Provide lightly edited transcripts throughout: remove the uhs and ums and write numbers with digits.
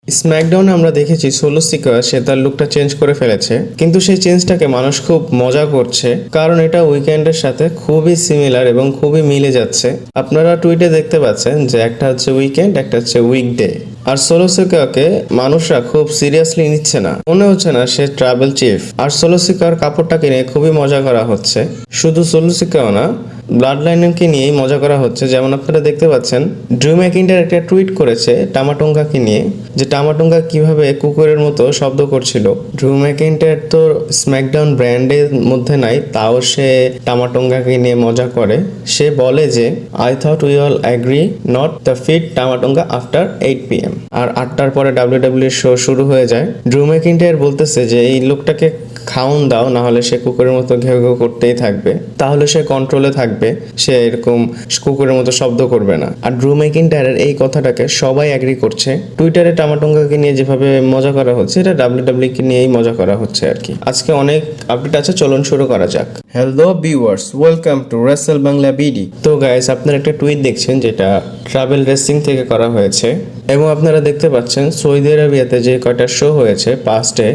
স্ম্যাকডাউনে আমরা দেখেছি solo seeker সে তার লুকটা চেঞ্জ করে ফেলেছে, কিন্তু সেই চেঞ্জটাকে মানুষ খুব মজা করছে কারণ এটা উইকেন্ডের সাথে খুবই সিমিলার এবং খুবই মিলে যাচ্ছে। আপনারা টুইটে দেখতে পাচ্ছেন যে একটা হচ্ছে উইকেন্ড, একটা হচ্ছে উইকডে। আর সোলো সিকাকে মানুষরা খুব সিরিয়াসলি নিচ্ছে না, মনে হচ্ছে না সে ট্রাভেল চিফ। আর সোলো সিকার কাপড়টাকে নিয়ে খুবই মজা করা হচ্ছে। শুধু সোলো সিকাও না, ব্লাড লাইনকে নিয়েই মজা করা হচ্ছে। যেমন আপনারা দেখতে পাচ্ছেন ড্রু ম্যাকিন্টায়ার একটা টুইট করেছে টামাটোঙ্গাকে নিয়ে, যে টামাটোঙ্গা কিভাবে কুকুরের মতো শব্দ করছিল। ড্রু ম্যাকিন্টায়ার তো স্ম্যাকডাউন ব্র্যান্ডের মধ্যে নাই, তাও সে টামাটোঙ্গাকে নিয়ে মজা করে। সে বলে যে I thought we all agree not the fit Tama Tonga after 8 PM। আর 8টার পরে ডাব্লিউডাব্লিউ শো শুরু হয়ে যায়। ড্রু ম্যাকিন্টায়ার বলতেছে যে এই লোকটাকে খাউন দাও, না হলে সে কুকুরের মতো ঘেউ ঘেউ করতেই থাকবে, তাহলে সে কন্ট্রোলে থাকবে, সে এরকম কুকুরের মতো শব্দ করবে না। আর ড্রু ম্যাকিন্টায়ারের এই কথাটাকে সবাই অ্যাগ্রি করছে। টুইটারে টামাটোঙ্গাকে নিয়ে যেভাবে মজা করা হচ্ছে, এটা ডাব্লিউডাব্লিউ কে নিয়েই মজা করা হচ্ছে আর কি। আজকে অনেক আপডেট আছে, চলুন শুরু করা যাক। Hello viewers, welcome to Rachel Bangla BD. তো গাইস, আপনারা একটা টুইট দেখছেন যেটা ট্রাভেল রেসিং থেকে করা হয়েছে, এবং আপনারা দেখতে পাচ্ছেন সৌদি আরবিয়াতে যে কয়টা শো হয়েছে পাস্টে,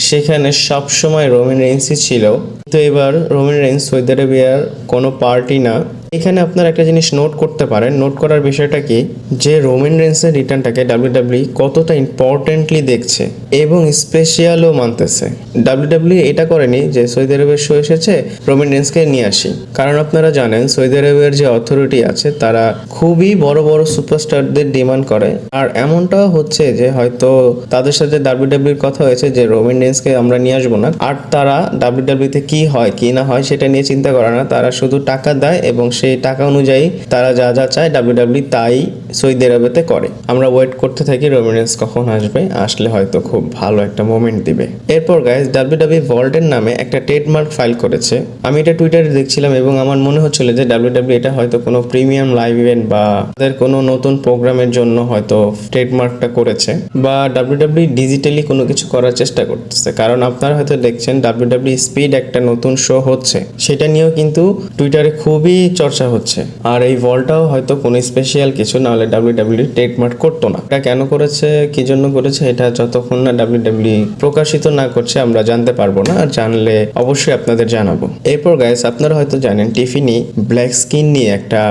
সেখানে সবসময় রোমান রেইন্সই ছিল। তো এবার রোমান রেইন্স সৌদি আরবিয়ার কোনো পার্টি না। এখানে আপনারা একটা জিনিস নোট করতে পারেন। নোট করার বিষয়টা কি, যে রোমান রেইন্সের রিটার্নটাকে ডাব্লিউডাব্লিউ কতটা ইম্পর্টেন্টলি দেখছে এবং স্পেশালও মানতেছে। ডাব্লিউডাব্লিউ এটা করেনি যে সৌদি আরবের শো এসেছে রোমান রেইন্সকে নিয়ে আসি, কারণ আপনারা জানেন সৌদি আরবের যে অথরিটি আছে তারা খুবই বড় বড় সুপারস্টারদের ডিমান্ড করে। আর এমনটাও হচ্ছে যে হয়তো তাদের সাথে ডাব্লিউডাব্লিউর কথা হয়েছে যে রোমান রেইন্সকে আমরা নিয়ে আসবো না, আর তারা ডাব্লিউডাব্লিউতে কি হয় কি না হয় সেটা নিয়ে চিন্তা করে না। তারা শুধু টাকা দেয় এবং সেই টাকা অনুযায়ী তারা যা যা চায় ডাব্লিউডাব্লিউ তাই সৌদি আরবেতে করে। আমরা ওয়েট করতে থাকি রোমান রেইন্স কখন আসবে, আসলে হয়তো খুব ভালো একটা মোমেন্ট দিবে। এরপর গাইস, ডাব্লিউডাব্লিউ ভল্টের নামে একটা ট্রেডমার্ক ফাইল করেছে। আমি এটা টুইটারে দেখছিলাম এবং আমার মনে হচ্ছিল যে ডাব্লিউডাব্লিউ এটা হয়তো কোনো প্রিমিয়াম লাইভ ইভেন্ট বা তাদের কোনো নতুন প্রোগ্রামের জন্য হয়তো ট্রেডমার্কটা করেছে, বা ডাব্লিউডাব্লিউ ডিজিটালি কোনো কিছু করার চেষ্টা করতেছে। কারণ আপনারা হয়তো দেখছেন ডাব্লিউডাব্লিউ স্পিড একটা নতুন শো হচ্ছে, সেটা নিয়েও কিন্তু টুইটারে খুবই চর্চা হচ্ছে। আর এই ভলটাও হয়তো কোনো স্পেশাল কিছু, না হলে ডাব্লিউডাব্লিউ ট্রেডমার্ক করতো না। এটা কেন করেছে, কি জন্য করেছে, এটা যতক্ষণ না ডাব্লিউডাব্লিউ প্রকাশিত না করছে আমরা জানতে পারবো না। আর জানলে অবশ্যই আপনাদের জানাবো। এরপর গাইস, আপনারা হয়তো জানেন টিফিনি ব্ল্যাক স্কিন নিয়ে একটা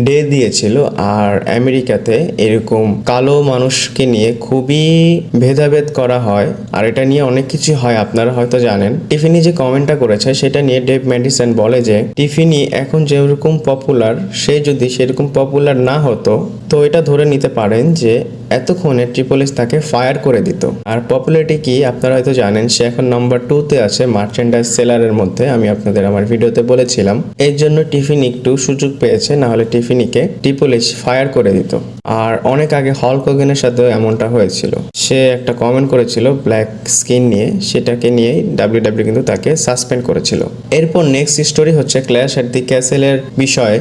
ডে দিয়েছিল। আর আমেরিকাতে এরকম কালো মানুষকে নিয়ে খুবই ভেদাভেদ করা হয়, আর এটা নিয়ে অনেক কিছু হয়, আপনারা হয়তো জানেন। টিফিনি যে কমেন্টটা করেছে সেটা নিয়ে ডেভ ম্যাডিসন বলে যে টিফিনি এখন যেরকম পপুলার, সে যদি সেরকম পপুলার না হতো তো এটা ধরে নিতে পারেন যে এতক্ষণে ট্রিপল এইচ তাকে ফায়ার করে দিত। আর পপুলারিটি কি আপনারা হয়তো জানেন, সে এখন নাম্বার 2-তে আছে মার্চেন্ডাইজ সেলারের মধ্যে। আমি আপনাদের আমার ভিডিওতে বলেছিলাম, এর জন্য টিফিনি একটু সুযোগ পেয়েছে, না হলে টিফিনিকে ট্রিপল এইচ ফায়ার করে দিত। আর অনেক আগে হল্ক হোগানের সাথেও এমনটা হয়েছিল। সে একটা কমেন্ট করেছিল ব্ল্যাক স্কিন নিয়ে, সেটাকে নিয়েই ডাব্লিউডাব্লিউ কিন্তু তাকে সাসপেন্ড করেছিল। এরপর নেক্সট স্টোরি হচ্ছে ক্ল্যাশ এট দি ক্যাসেলের বিষয়ে,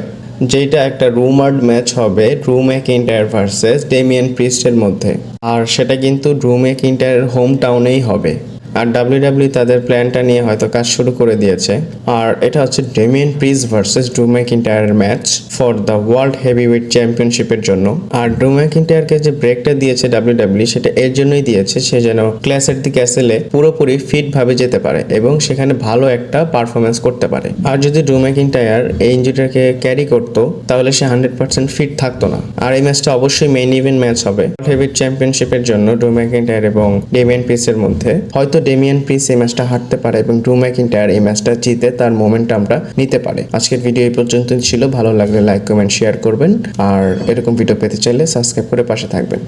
যেটা একটা রুমার্ড ম্যাচ হবে ড্রু ম্যাকিন্টায়ার ভার্সেস ডেমিয়ান প্রিস্টের মধ্যে। আর সেটা কিন্তু ড্রু ম্যাকিন্টায়ারের হোম টাউনেই হবে। আর ডাব্লিউডাব্লিউ তাদের প্ল্যানটা নিয়ে হয়তো কাজ শুরু করে দিয়েছে। আর এটা হচ্ছে ডেমিয়ান প্রিস্ট ভার্সেস ড্রু ম্যাকিন্টায়ারের match for the world heavyweight চ্যাম্পিয়নশিপের জন্য। আর ড্রু ম্যাকিন্টায়ারকে যে ব্রেকটা দিয়েছে ডাব্লিউডাব্লিউ, সেটা এর জন্যই দিয়েছে সে যেন ক্ল্যাশ এট দি ক্যাসেলে পুরোপুরি ফিট ভাবে যেতে পারে এবং সেখানে ভালো একটা পারফরমেন্স করতে পারে। আর যদি ড্রু ম্যাকিন্টায়ার এই ইনজুরিটাকে ক্যারি করতো তাহলে সে 100% ফিট থাকতো না। আর এই ম্যাচটা অবশ্যই মেইন ইভেন্ট ম্যাচ হবে হেভিওয়েট চ্যাম্পিয়নশিপের জন্য ড্রু ম্যাকিন্টায়ার এবং ডেমিয়ান প্রিস্টের মধ্যে। হয়তো ডেমিয়ান প্রিস্ট এই ম্যাচটা হারতে পারে এবং ড্রু ম্যাকিন্টায়ার এই ম্যাচটা জিতে তার মোমেন্টামটা নিতে পারে। আজকের ভিডিও এই পর্যন্তই ছিল। ভালো লাগলে লাইক কমেন্ট শেয়ার করবেন, আর এরকম ভিডিও পেতে চাইলে সাবস্ক্রাইব করে পাশে থাকবেন।